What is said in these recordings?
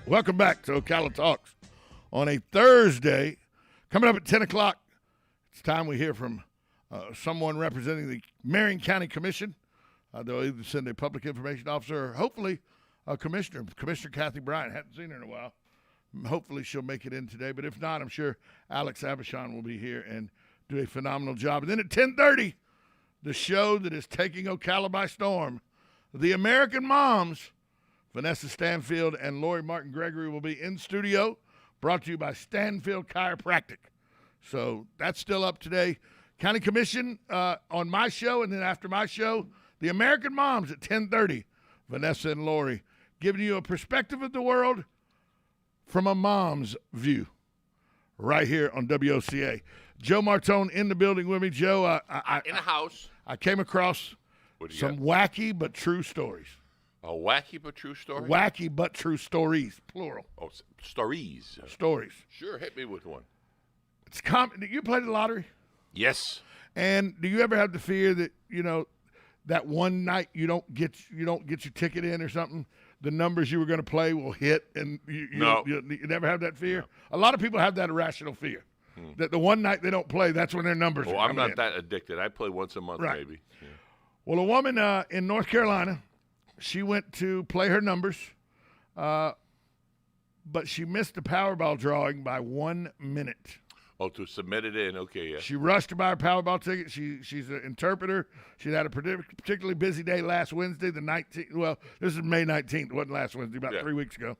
Welcome back to Ocala Talks on a Thursday. Coming up at 10 o'clock, it's time we hear from someone representing the Marion County Commission. They'll either send a public information officer or hopefully a commissioner. Commissioner Kathy Bryant. Hadn't seen her in a while. Hopefully she'll make it in today. But if not, I'm sure Alex Abishon will be here and do a phenomenal job. And then at 10:30, the show that is taking Ocala by storm, The American Moms. Vanessa Stanfield and Lori Martin Gregory will be in studio, brought to you by Stanfield Chiropractic. So that's still up today. County Commission on my show, and then after my show, The American Moms at 10:30. Vanessa and Lori giving you a perspective of the world from a mom's view right here on WOCA. Joe Martone in the building with me. Joe, in the house. I came across some wacky but true stories. A wacky but true story? Wacky but true stories, plural. Oh, stories. Stories. Sure, hit me with one. It's Do you play the lottery? Yes. And do you ever have the fear that, that one night you don't get your ticket in or something, the numbers you were going to play will hit, and you never have that fear? No. A lot of people have that irrational fear. That the one night they don't play, that's when their numbers are coming in. I'm not that addicted. I play once a month, maybe. Yeah. Well, a woman in North Carolina, she went to play her numbers, but she missed the Powerball drawing by 1 minute. Oh, to submit it in. Okay, yeah. She rushed to buy her Powerball ticket. She's an interpreter. She had a particularly busy day last Wednesday, the 19th. Well, this is May 19th. It wasn't last Wednesday, about 3 weeks ago.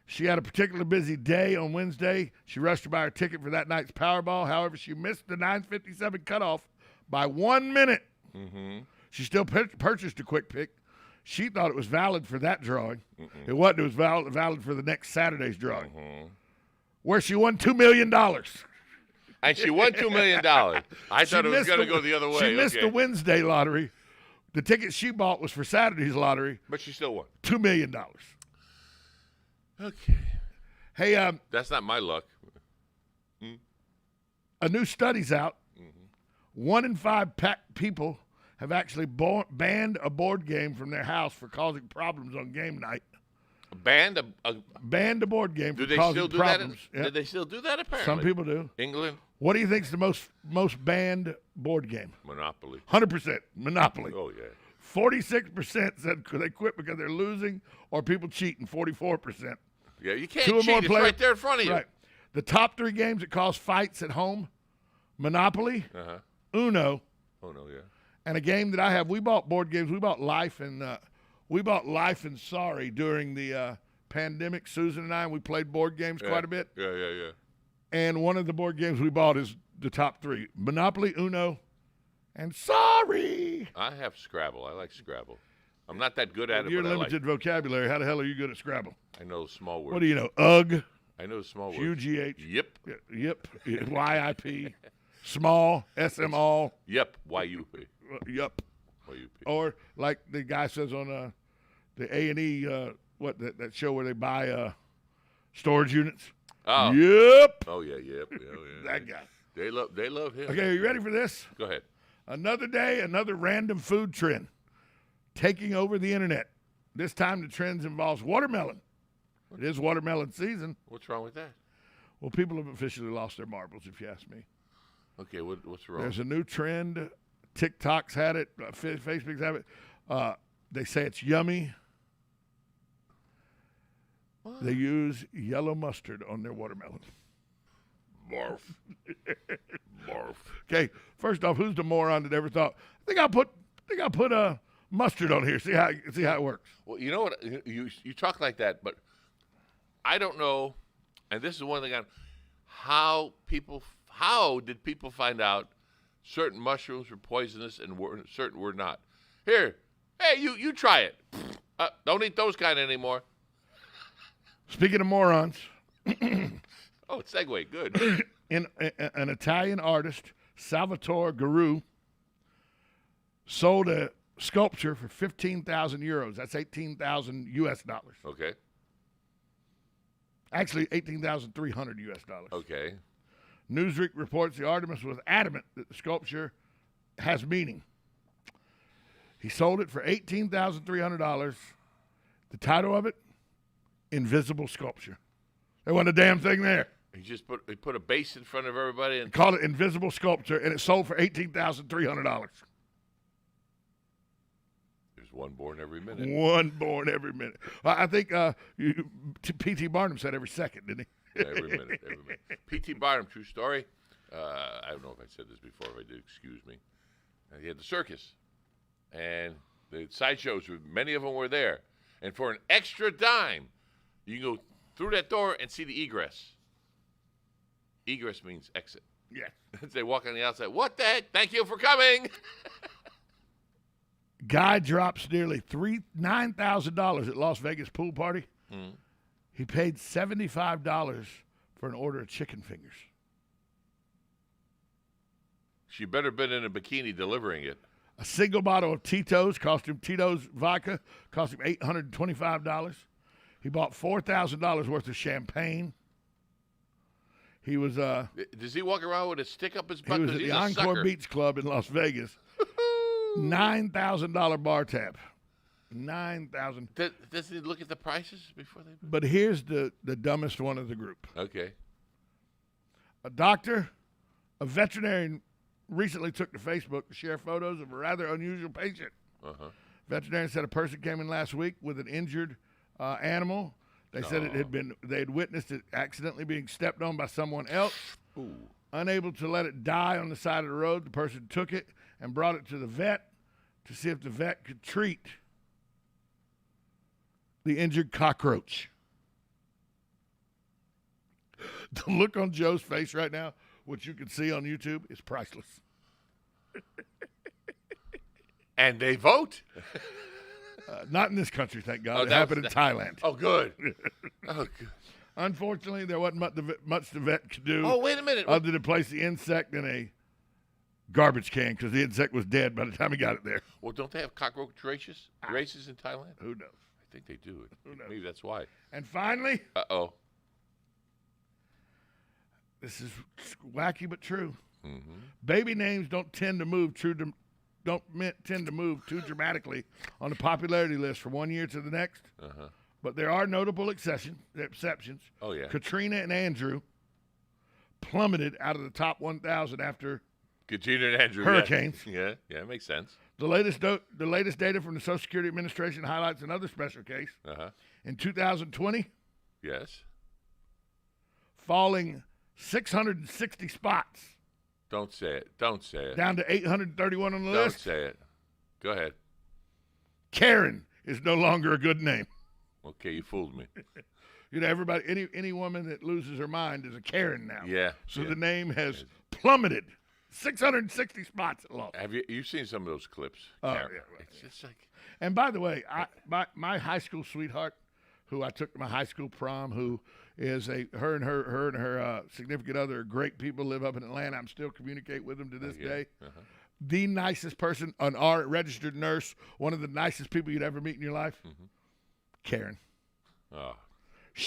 She had a particularly busy day on Wednesday. She rushed to buy her ticket for that night's Powerball. However, she missed the 9:57 cutoff by 1 minute. Mm-hmm. She still purchased a quick pick. She thought it was valid for that drawing. Mm-mm. It wasn't. It was valid for the next Saturday's drawing, where she won $2 million. And she won $2 million. I thought it was going to go the other way. She missed the Wednesday lottery. The ticket she bought was for Saturday's lottery. But she still won. $2 million. Okay. Hey, that's not my luck. A new study's out. 1 in 5 people have actually banned a board game from their house for causing problems on game night. Banned a board game for causing problems. Do they still do that? Yep. Did they still do that, apparently? Some people do. England? What do you think is the most banned board game? Monopoly. 100% Monopoly. Oh, yeah. 46% said they quit because they're losing or people cheating, 44%. Yeah, you can't cheat. It's right there in front of you. Right. The top 3 games that cause fights at home, Monopoly, Uno. Uno, yeah. And a game that I have, we bought board games. We bought Life and Sorry during the pandemic. Susan and I, we played board games quite a bit. Yeah. And one of the board games we bought is the top 3: Monopoly, Uno, and Sorry. I have Scrabble. I like Scrabble. I'm not that good at it, You're but limited vocabulary. How the hell are you good at Scrabble? I know small words. What do you know? UG. I know small words. UGH. Yep. Yep. YIP. Small. SMall. Yep. YUP. Yup. YUP. Or like the guy says on the A&E, that show where they buy storage units. Oh. Yep. Oh yeah. Yep. Yeah. That guy. They love him. Okay, are you ready for this? Go ahead. Another day, another random food trend taking over the internet. This time the trend involves watermelon. It is watermelon season. What's wrong with that? Well, people have officially lost their marbles, if you ask me. Okay, what's wrong? There's a new trend. TikTok's had it. Facebook's have it. They say it's yummy. What? They use yellow mustard on their watermelon. Barf. Barf. Okay, first off, who's the moron that ever thought, I think I'll put a mustard on here, see how it works. Well, you know what? You talk like that, but I don't know, and this is one thing how did people find out certain mushrooms were poisonous and certain were not? Here, hey, you try it. Don't eat those kind anymore. Speaking of morons. Oh, segue, good. An Italian artist, Salvatore Garou, sold a sculpture for 15,000 euros. That's 18,000 US dollars. Okay. Actually, 18,300 US dollars. Okay. Newsweek reports the artist was adamant that the sculpture has meaning. He sold it for $18,300. The title of it, invisible sculpture. There wasn't a damn thing there. He put a base in front of everybody and Called it invisible sculpture, and it sold for $18,300. There's one born every minute. One born every minute. I think P.T. Barnum said every second, didn't he? Every minute. P.T. Barnum, true story. I don't know if I said this before. If I did, excuse me. He had the circus, and the sideshows. Many of them were there, and for an extra dime, you can go through that door and see the egress. Egress means exit. Yeah. They walk on the outside. What the heck? Thank you for coming. Guy drops nearly $9,000 at Las Vegas pool party. Mm. He paid $75 for an order of chicken fingers. She better been in a bikini delivering it. A single bottle of Tito's Tito's vodka cost him $825. He bought $4,000 worth of champagne. He was Does he walk around with a stick up his butt? he was at the Encore Beach Club in Las Vegas. $9,000 bar tab. $9,000. Does he look at the prices before they? But here's the dumbest one of the group. Okay. A veterinarian recently took to Facebook to share photos of a rather unusual patient. Uh-huh. Veterinarian said a person came in last week with an injured animal. They said they had witnessed it accidentally being stepped on by someone else. Ooh. Unable to let it die on the side of the road, the person took it and brought it to the vet to see if the vet could treat the injured cockroach. The look on Joe's face right now, which you can see on YouTube, is priceless. And they vote? Not in this country, thank God. Oh, it happened in Thailand. Oh, good. Oh, good. Unfortunately, there wasn't much the vet could do. Oh, wait a minute. Other than place the insect in a garbage can because the insect was dead by the time he got it there. Well, don't they have cockroach races in Thailand? Who knows? I think they do. Who knows? Maybe that's why. And finally, Uh-oh. this is wacky but true. Mm-hmm. Baby names don't tend to move too dramatically on the popularity list from one year to the next. Uh-huh. But there are notable exceptions. Oh, yeah. Katrina and Andrew plummeted out of the top 1,000 after Katrina and Andrew. hurricanes. Yeah, it makes sense. The latest data from the Social Security Administration highlights another special case. Uh-huh. In 2020, Yes. falling 660 spots. Don't say it. Don't say it. Down to 831 on the Don't list. say it. Go ahead. Karen is no longer a good name. Okay, you fooled me. You know, everybody, any woman that loses her mind is a Karen now. Yeah. So yeah. the name has plummeted 660 spots at lost. Have you've seen some of those clips? Oh, Karen? yeah, right, It's just like And by the way, my high school sweetheart, who I took to my high school prom, who is her and her significant other, great people, live up in Atlanta. I'm still communicate with them to this day. Uh-huh. The nicest person, an RN registered nurse, one of the nicest people you'd ever meet in your life, Karen. oh.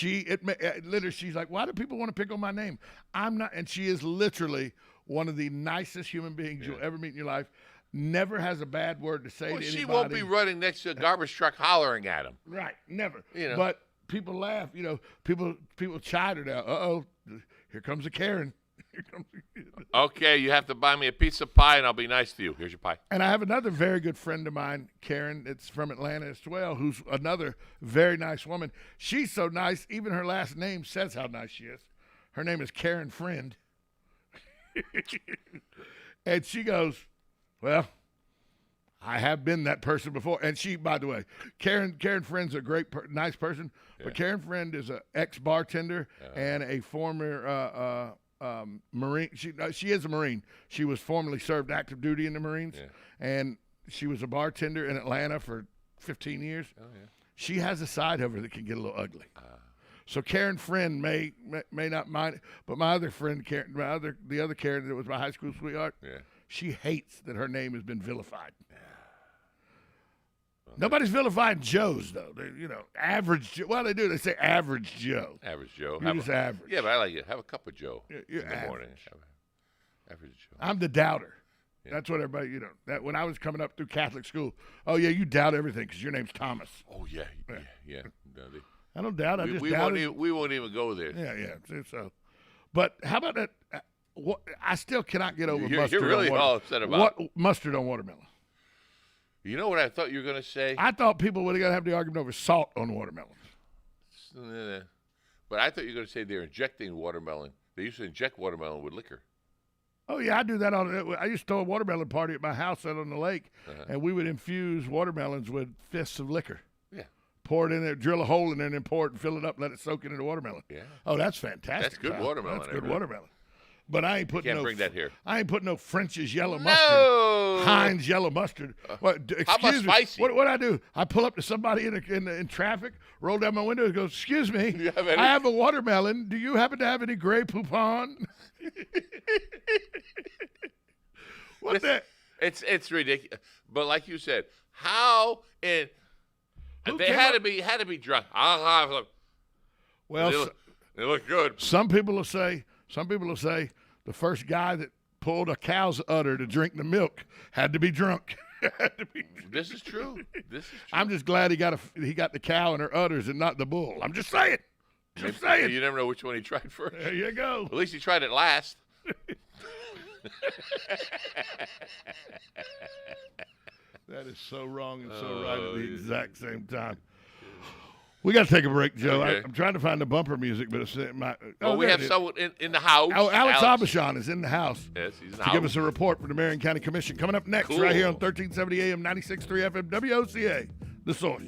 Literally, she's like, why do people want to pick on my name? I'm not, and she is literally one of the nicest human beings you'll ever meet in your life. Never has a bad word to say to anybody. She won't be running next to a garbage truck hollering at him. Right, never. You know. But people laugh. You know, people chide her now. Uh-oh, here comes a Karen. Here comes Okay, you have to buy me a piece of pie, and I'll be nice to you. Here's your pie. And I have another very good friend of mine, Karen. It's from Atlanta as well, who's another very nice woman. She's so nice, even her last name says how nice she is. Her name is Karen Friend. And she goes, well, I have been that person before. And she, by the way, Karen Friend's a great, nice person. Yeah. But Karen Friend is an ex-bartender and a former Marine. She is a Marine. She was formerly served active duty in the Marines. Yeah. And she was a bartender in Atlanta for 15 years. Oh, yeah. She has a side of her that can get a little ugly. So Karen Friend may not mind it, but my other friend, Karen, the other Karen that was my high school sweetheart, she hates that her name has been vilified. Well, nobody's vilifying Joes though. Average Joe. Well, they do. They say average Joe. Average Joe. You're just average. Yeah, but I like it. Have a cup of Joe You're in the average. morning. Average Joe. I'm the doubter. Yeah. That's what everybody, that when I was coming up through Catholic school, oh, yeah, you doubt everything because your name's Thomas. Oh, yeah. No, I don't doubt. I just we doubt won't even go there. Yeah. So, but how about that? I still cannot get over You're mustard. really on all upset about mustard on watermelon. You know what I thought you were going to say? I thought people would have got to have the argument over salt on watermelon. But I thought you were going to say they're injecting watermelon. They used to inject watermelon with liquor. Oh, yeah, I do that. I used to throw a watermelon party at my house out on the lake, and we would infuse watermelons with fists of liquor. Yeah. Pour it in there, drill a hole in there, and then pour it and fill it up, let it soak into the watermelon. Yeah. Oh, that's fantastic. That's good watermelon. That's good watermelon. But I ain't putting Can't bring that here. I ain't putting no French's yellow No! mustard, Heinz yellow mustard. How about Excuse me. spicy? What I do? I pull up to somebody in traffic, roll down my window, and go, "Excuse me, You have any? I have a watermelon. Do you happen to have any Grey Poupon?" What the? It's ridiculous. But like you said, how in they had to be drunk. Well, they look good. Some people will say the first guy that pulled a cow's udder to drink the milk had to be drunk. This is true. I'm just glad he got the cow in her udders and not the bull. I'm just saying. Just saying. You never know which one he tried first. There you go. At least he tried it last. That is so wrong and so right at the exact same time. We got to take a break, Joe. Okay. I'm trying to find the bumper music, but it's my. We have someone in the house. Oh, Alex Abishon is in the house. Yes, he's in the to house. give us a report from the Marion County Commission. Coming up next, right here on 1370 AM, 96.3 FM, WOCA, The Source.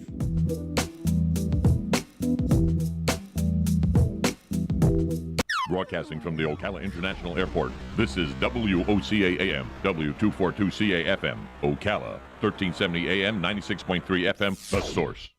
Broadcasting from the Ocala International Airport, this is WOCA AM, W242CA FM, Ocala, 1370 AM, 96.3 FM, The Source.